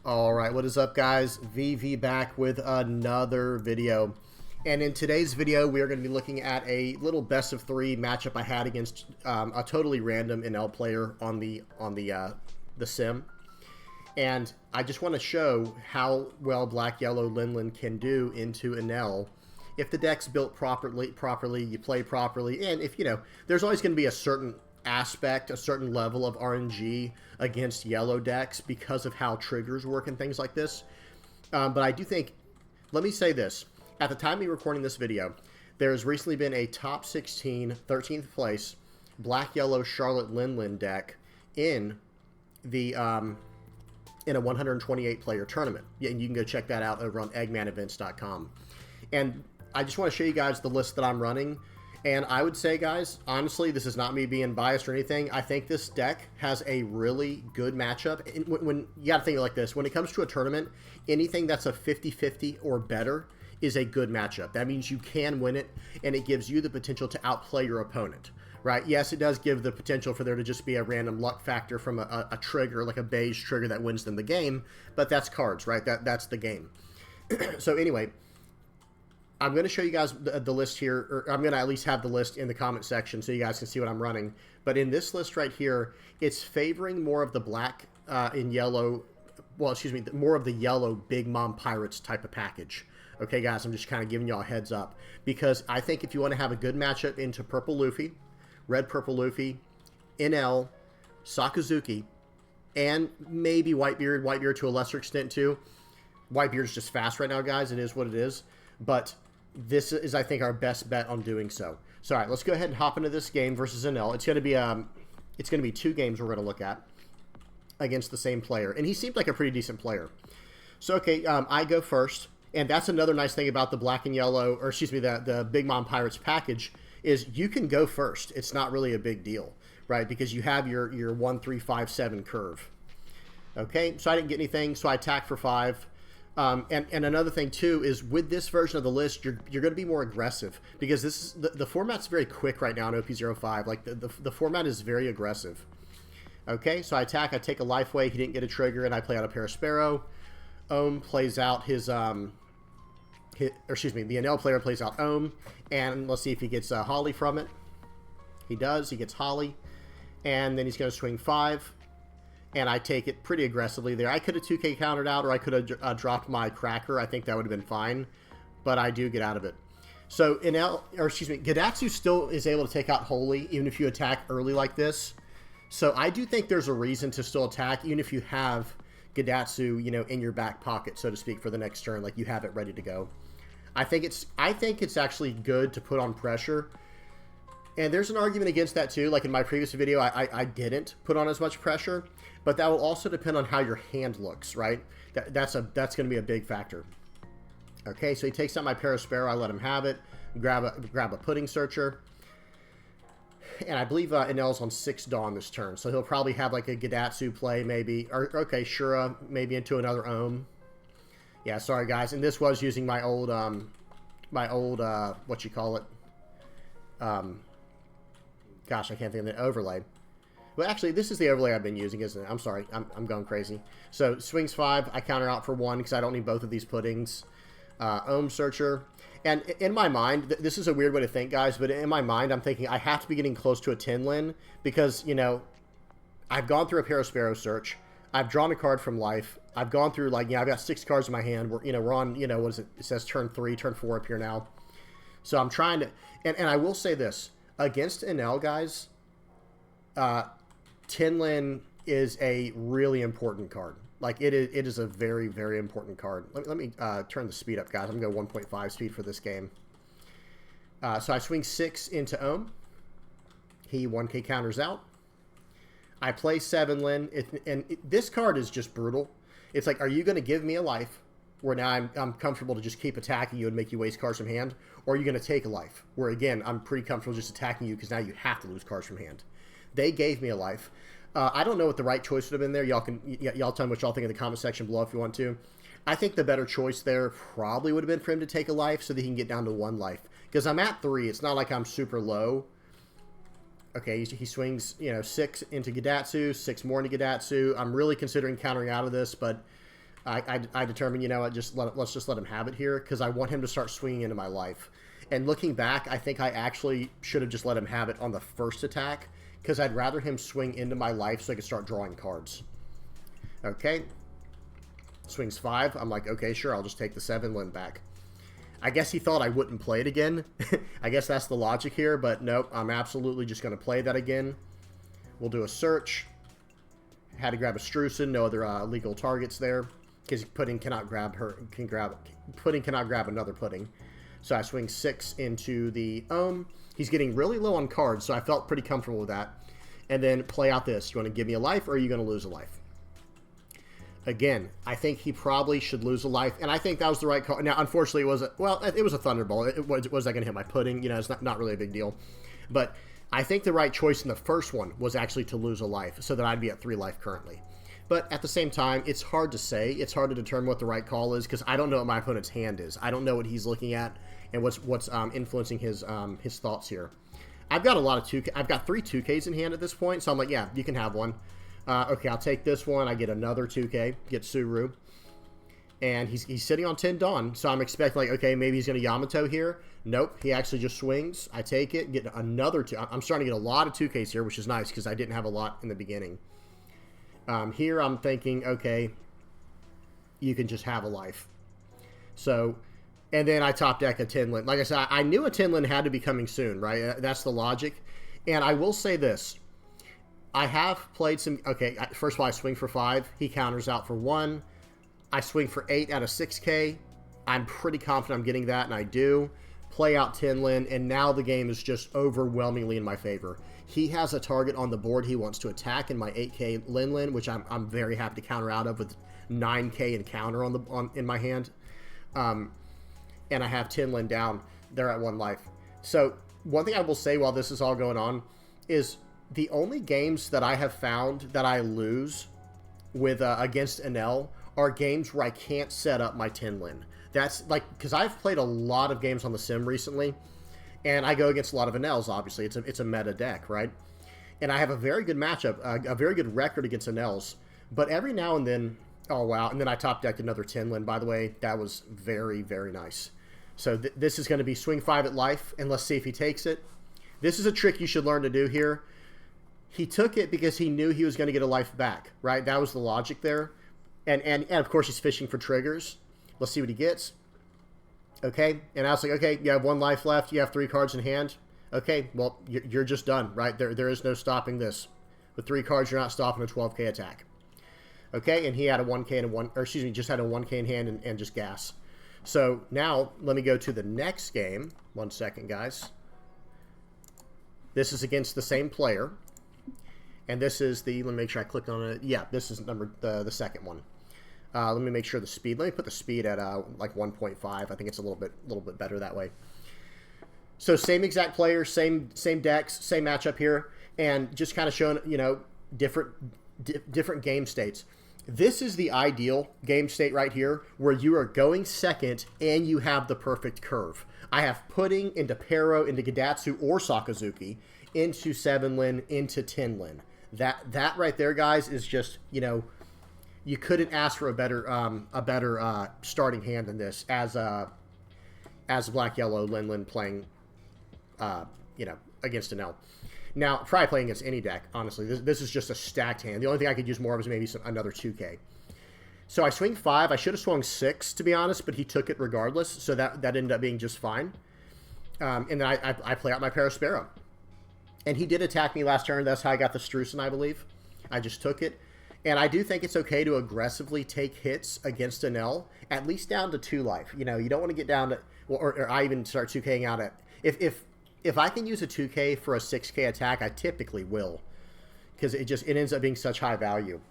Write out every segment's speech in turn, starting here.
All right, what is up, guys? VV back with another video. And in today's video, we are going to be looking at a little best of three matchup I had against a totally random Enel player on the sim. And I just want to show how well black-yellow Linlin can do into Enel if the deck's built properly, you play properly, and if, there's always going to be a certain aspect, a certain level of RNG against yellow decks because of how triggers work and things like this. But I do think, let me say this, at the time of recording this video, there has recently been a top 16, 13th place black-yellow Charlotte Linlin deck in the in a 128 player tournament. Yeah, and you can go check that out over on eggmanevents.com. And I just want to show you guys the list that I'm running. And I would say, guys, honestly, this is not me being biased or anything. I think this deck has a really good matchup. And when you got to think of it like this, when it comes to a tournament, anything that's a 50-50 or better is a good matchup. That means you can win it, and it gives you the potential to outplay your opponent, right? Yes, it does give the potential for there to just be a random luck factor from a trigger, like a beige trigger that wins them the game, but that's cards, right? That's the game. So anyway, I'm going to show you guys the list here, or I'm going to at least have the list in the comment section so you guys can see what I'm running. But in this list right here, it's favoring more of the black and yellow, well, excuse me, more of the yellow Big Mom Pirates type of package. Okay, guys, I'm just kind of giving y'all a heads up, because I think if you want to have a good matchup into Purple Luffy, Red Purple Luffy, Enel, Sakazuki, and maybe Whitebeard to a lesser extent too. Whitebeard's just fast right now, guys. It is what it is. But this is, I think, our best bet on doing so. So, all right, let's go ahead and hop into this game versus Enel. It's going to be two games we're going to look at against the same player, and he seemed like a pretty decent player. So, okay, I go first, and that's another nice thing about the black and yellow, or excuse me, the Big Mom Pirates package, is you can go first. It's not really a big deal, right? Because you have your 1, 3, 5, 7 curve. Okay, so I didn't get anything, so I attack for 5. And another thing too is with this version of the list, you're going to be more aggressive, because this is the format's very quick right now in OP-05. Like the format is very aggressive. Okay, so I attack, I take a life away, he didn't get a trigger, and I play out a Parasparrow. Ohm plays out his excuse me, the Enel player plays out Ohm, and let's see if he gets Holly from it. He does, he gets Holly, and then he's going to swing 5. And I take it pretty aggressively there. I could have 2K countered out, or I could have dropped my Cracker. I think that would have been fine, but I do get out of it. So Gadatsu still is able to take out Holy, even if you attack early like this. So I do think there's a reason to still attack, even if you have Gadatsu, in your back pocket, so to speak, for the next turn. Like, you have it ready to go. I think it's actually good to put on pressure. And there's an argument against that too. Like in my previous video, I didn't put on as much pressure, but that will also depend on how your hand looks, right? That's going to be a big factor. Okay, so he takes out my Parasparrow. I let him have it. Grab a Pudding Searcher. And I believe Enel's on 6 Dawn this turn, so he'll probably have like a Gadatsu play maybe. Or, okay, Shura maybe into another Ohm. Yeah, sorry guys. And this was using my old, what you call it? Gosh, I can't think of the overlay. Well, actually, this is the overlay I've been using, isn't it? I'm sorry. I'm going crazy. So, swings 5. I counter out for 1 because I don't need both of these puddings. Ohm Searcher. And in my mind, this is a weird way to think, guys, but in my mind, I'm thinking I have to be getting close to a Tinlin because, I've gone through a Parasparrow search. I've drawn a card from life. I've gone through, I've got 6 cards in my hand. We're on, what is it? It says turn 3, turn 4 up here now. So, I'm trying to... And I will say this. Against Enel, guys, Tinlin is a really important card. Like, it is a very, very important card. Let me turn the speed up, guys. I'm going to go 1.5 speed for this game. So I swing 6 into Ohm. He 1K counters out. I play 7 Lin. This card is just brutal. It's like, are you going to give me a life, where now I'm comfortable to just keep attacking you and make you waste cards from hand, or are you going to take a life, where again I'm pretty comfortable just attacking you because now you have to lose cards from hand? They gave me a life. I don't know what the right choice would have been there. Y'all tell me what y'all think in the comment section below if you want to. I think the better choice there probably would have been for him to take a life so that he can get down to 1 life, because I'm at 3. It's not like I'm super low. Okay, he swings, 6 into Gadatsu, 6 more into Gadatsu. I'm really considering countering out of this, but I determined, you know what, let's just let him have it here, because I want him to start swinging into my life. And looking back, I think I actually should have just let him have it on the first attack, because I'd rather him swing into my life so I could start drawing cards. Okay. Swings 5. I'm like, okay, sure, I'll just take the 7 Lin back. I guess he thought I wouldn't play it again. I guess that's the logic here, but nope, I'm absolutely just going to play that again. We'll do a search. Had to grab a Strucin, no other legal targets there, because Pudding cannot grab Pudding cannot grab another Pudding. So I swing 6 into the Ohm. He's getting really low on cards, so I felt pretty comfortable with that. And then play out this. You want to give me a life, or are you going to lose a life? Again, I think he probably should lose a life, and I think that was the right call. Now, unfortunately, it was a Thunderbolt. Was I going to hit my Pudding? You know, it's not really a big deal. But I think the right choice in the first one was actually to lose a life, so that I'd be at 3 life currently. But at the same time, it's hard to say. It's hard to determine what the right call is, because I don't know what my opponent's hand is. I don't know what he's looking at and what's influencing his thoughts here. I've got a lot of 2K. I've got 3 2Ks in hand at this point, so I'm like, yeah, you can have one. Okay, I'll take this one. I get another 2K, get Suru. And he's sitting on 10 Dawn, so I'm expecting, like, okay, maybe he's going to Yamato here. Nope, he actually just swings. I take it, get another 2. I'm starting to get a lot of 2Ks here, which is nice, because I didn't have a lot in the beginning. Here I'm thinking, okay, you can just have a life. So, and then I top deck a Tinlin. Like I said, I knew a Tinlin had to be coming soon, right? That's the logic. And I will say this. I have played some... Okay, first of all, I swing for 5. He counters out for 1. I swing for 8 out of 6K. I'm pretty confident I'm getting that, and I do. Play out Tinlin, and now the game is just overwhelmingly in my favor. He has a target on the board he wants to attack in my 8K Linlin, which I'm very happy to counter out of with 9K and counter in my hand. And I have Tinlin down there at 1 life. So one thing I will say while this is all going on is the only games that I have found that I lose with against Enel are games where I can't set up my Tinlin. That's like, because I've played a lot of games on the sim recently, and I go against a lot of Enels, obviously. It's a meta deck, right? And I have a very good matchup, a very good record against Enels. But every now and then, oh wow, and then I top decked another Tinlin, by the way. That was very, very nice. So this is going to be swing 5 at life, and let's see if he takes it. This is a trick you should learn to do here. He took it because he knew he was going to get a life back, right? That was the logic there. And of course, he's fishing for triggers. Let's see what he gets. Okay, and I was like, okay, you have 1 life left. You have 3 cards in hand. Okay, well, you're just done, right? There is no stopping this. With 3 cards, you're not stopping a 12K attack. Okay, and he had a 1K and just had a 1K in hand and just gas. So now, let me go to the next game. 1 second, guys. This is against the same player. And this is let me make sure I clicked on it. Yeah, this is the second one. Let me make sure the speed. Let me put the speed at like 1.5. I think it's a little bit better that way. So same exact player, same decks, same matchup here, and just kind of showing, you know, different game states. This is the ideal game state right here, where you are going second and you have the perfect curve. I have Pudding into Pero, into Gidatsu or Sakazuki, into 7-Lin, into 10-Lin. That right there, guys, is just, you know, you couldn't ask for a better starting hand than this as black-yellow Linlin playing, you know, against Enel. Now, probably playing against any deck, honestly. This is just a stacked hand. The only thing I could use more of is maybe another 2K. So I swing 5. I should have swung 6, to be honest, but he took it regardless, so that ended up being just fine. And then I play out my Parasparrow. And he did attack me last turn. That's how I got the Strucin, I believe. I just took it. And I do think it's okay to aggressively take hits against Enel, at least down to 2 life. You know, you don't want to get down to... Or I even start 2K'ing out at... If I can use a 2K for a 6K attack, I typically will. Because it ends up being such high value.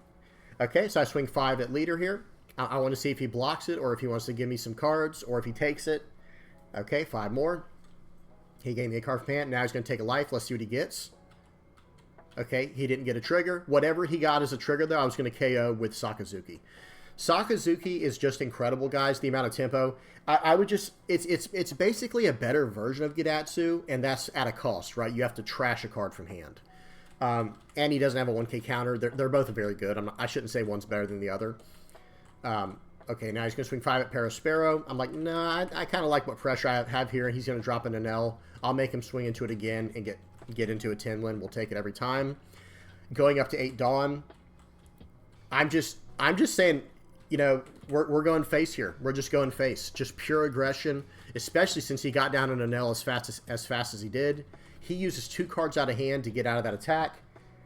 Okay, so I swing 5 at leader here. I want to see if he blocks it, or if he wants to give me some cards, or if he takes it. Okay, 5 more. He gave me a card from hand. Now he's going to take a life. Let's see what he gets. Okay, he didn't get a trigger. Whatever he got as a trigger, though, I was going to KO with Sakazuki. Sakazuki is just incredible, guys. The amount of tempo. I would just... It's basically a better version of Gidatsu, and that's at a cost, right? You have to trash a card from hand. And he doesn't have a 1K counter. They're both very good. I shouldn't say one's better than the other. Okay, now he's going to swing 5 at Parasparrow. I'm like, nah, I kind of like what pressure I have here. He's going to drop an Enel. I'll make him swing into it again and get into a Tinlin. We'll take it every time. Going up to 8 Dawn. I'm just saying, you know, we're going face here. We're just going face. Just pure aggression, especially since he got down an Enel as fast as he did. He uses 2 cards out of hand to get out of that attack.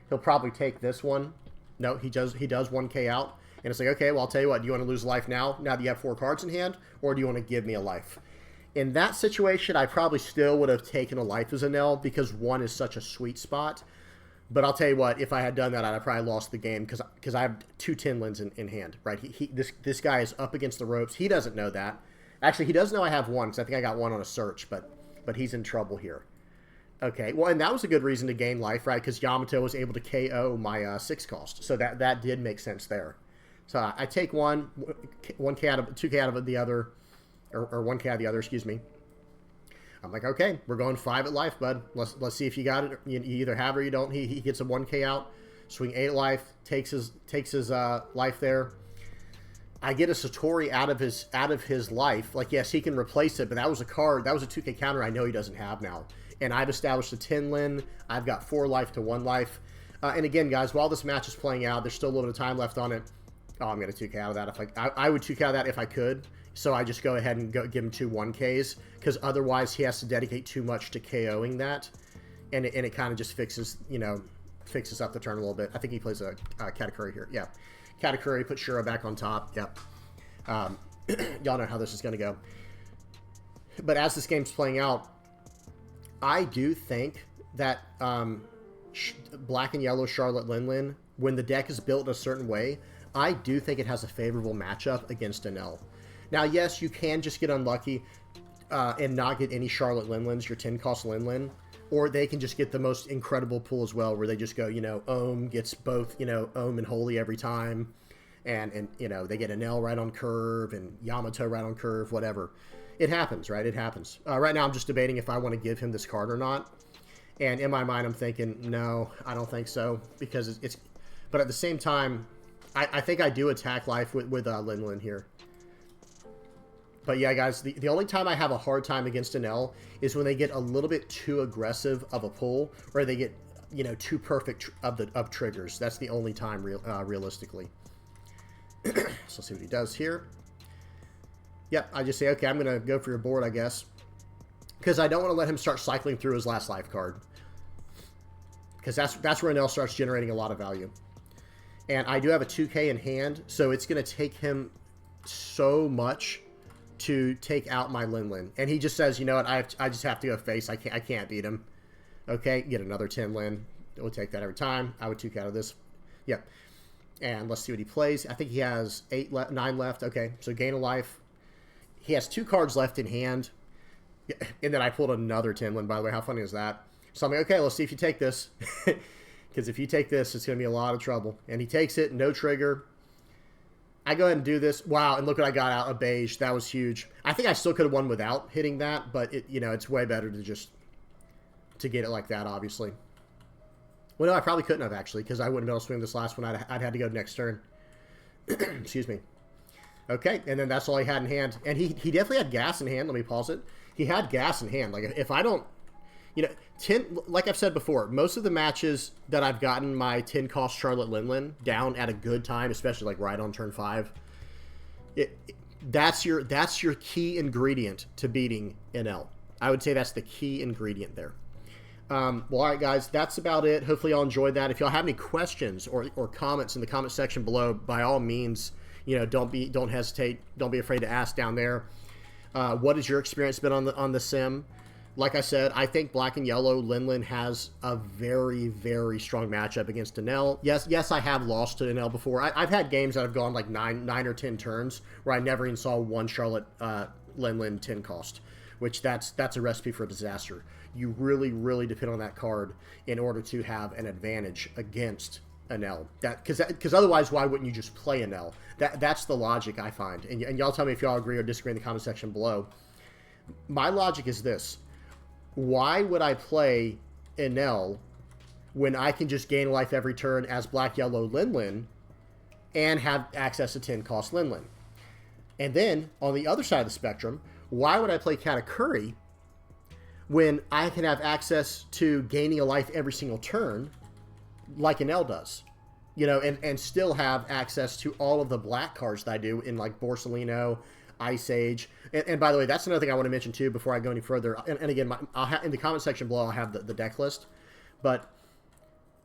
He'll probably take this one. No, he does 1k out. And it's like, okay, well, I'll tell you what. Do you want to lose life now that you have 4 cards in hand? Or do you want to give me a life? In that situation, I probably still would have taken a life as Enel because 1 is such a sweet spot. But I'll tell you what, if I had done that, I'd have probably lost the game because I have 2 Tinlins in hand, right? This guy is up against the ropes. He doesn't know that. Actually, he does know I have 1 because I think I got 1 on a search, but he's in trouble here. Okay, well, and that was a good reason to gain life, right? Because Yamato was able to KO my 6 cost. So that did make sense there. So I take 1k out of 2k out of the other, or 1k out of the other, excuse me. I'm like, okay, we're going 5 at life, bud. Let's see if you got it. You either have it or you don't. He gets a 1k out, swing 8 life, takes his life there. I get a Satori out of his life. Like, yes, he can replace it, but that was a card. That was a 2k counter I know he doesn't have now. And I've established a Tinlin. I've got 4 life to 1 life. And again, guys, while this match is playing out, there's still a little bit of time left on it. Oh, I'm going to 2k out of that. If I would 2k out of that if I could. So I just go ahead and give him 2 1Ks. Because otherwise he has to dedicate too much to KOing that. And it kind of just fixes up the turn a little bit. I think he plays a Katakuri here. Yeah. Katakuri, put Shura back on top. Yep. Y'all know how this is going to go. But as this game's playing out, I do think that black and yellow Charlotte Linlin, when the deck is built a certain way, I do think it has a favorable matchup against Enel. Now, yes, you can just get unlucky and not get any Charlotte Linlins, your 10-cost Linlin, or they can just get the most incredible pool as well, where they just go, you know, Ohm gets both, you know, Ohm and Holy every time, and you know, they get Enel right on curve and Yamato right on curve, whatever. It happens, right? It happens. Right now, I'm just debating if I want to give him this card or not. And in my mind, I'm thinking, no, I don't think so. Because it's... But at the same time, I think I do attack life with Linlin here. But yeah, guys, the only time I have a hard time against Enel is when they get a little bit too aggressive of a pull. Or they get, you know, too perfect of triggers. That's the only time, realistically. So let's see what he does here. Yep, I just say, okay, I'm going to go for your board, I guess. Because I don't want to let him start cycling through his last life card. Because that's where Enel starts generating a lot of value. And I do have a 2k in hand, so it's going to take him so much to take out my Linlin. And he just says, you know what, I just have to go face. I can't beat him. Okay, get another Tinlin. We'll take that every time. I would 2k out of this. Yep. And let's see what he plays. I think he has 9 left. Okay, so gain a life. He has 2 cards left in hand. And then I pulled another Tinlin, by the way. How funny is that? So I'm like, okay, let's see if you take this. Because if you take this, it's going to be a lot of trouble. And he takes it, no trigger. I go ahead and do this. Wow, and look what I got out, a beige. That was huge. I think I still could have won without hitting that, but it, you know, it's way better to get it like that, obviously. Well, no, I probably couldn't have, actually, because I wouldn't be able to swing this last one. I'd had to go next turn. Excuse me. Okay, and then that's all he had in hand. And he definitely had gas in hand. Let me pause it. He had gas in hand. Like, if I don't... You know, like I've said before, most of the matches that I've gotten my 10-cost Charlotte Linlin down at a good time, especially like right on turn 5, that's your key ingredient to beating Enel. I would say that's the key ingredient there. Well, all right, guys, that's about it. Hopefully y'all enjoyed that. If y'all have any questions or comments in the comment section below, by all means, you know, don't hesitate. Don't be afraid to ask down there. What has your experience been on the sim? Like I said, I think black and yellow Linlin has a very, very strong matchup against Enel. Yes, I have lost to Enel before. I've had games that have gone like 9 or 10 turns where I never even saw one Charlotte Linlin 10 cost, which that's a recipe for disaster. You really, really depend on that card in order to have an advantage against Enel. Because otherwise, why wouldn't you just play Enel? That's the logic I find. And y'all tell me if y'all agree or disagree in the comment section below. My logic is this. Why would I play Enel when I can just gain life every turn as black-yellow Linlin and have access to 10-cost Linlin? And then, on the other side of the spectrum, why would I play Katakuri when I can have access to gaining a life every single turn, like Enel does? You know, and still have access to all of the black cards that I do in, like, Borsalino, Ice Age. And by the way, that's another thing I want to mention, too, before I go any further. And again, in the comment section below, I'll have the deck list. But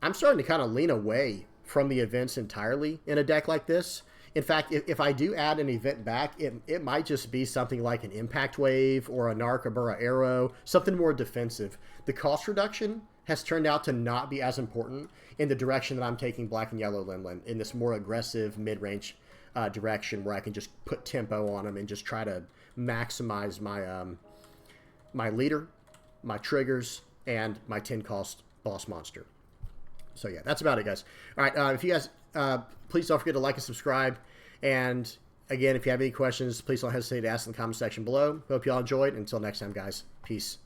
I'm starting to kind of lean away from the events entirely in a deck like this. In fact, if I do add an event back, it might just be something like an Impact Wave or a Narcabura Arrow, something more defensive. The cost reduction has turned out to not be as important in the direction that I'm taking Black and Yellow Linlin, in this more aggressive mid-range direction where I can just put tempo on them and just try to maximize my my leader, my triggers, and my 10-cost boss monster. So yeah, that's about it, guys. All right, if you guys, please don't forget to like and subscribe. And again, if you have any questions, please don't hesitate to ask in the comment section below. Hope you all enjoyed. Until next time, guys. Peace.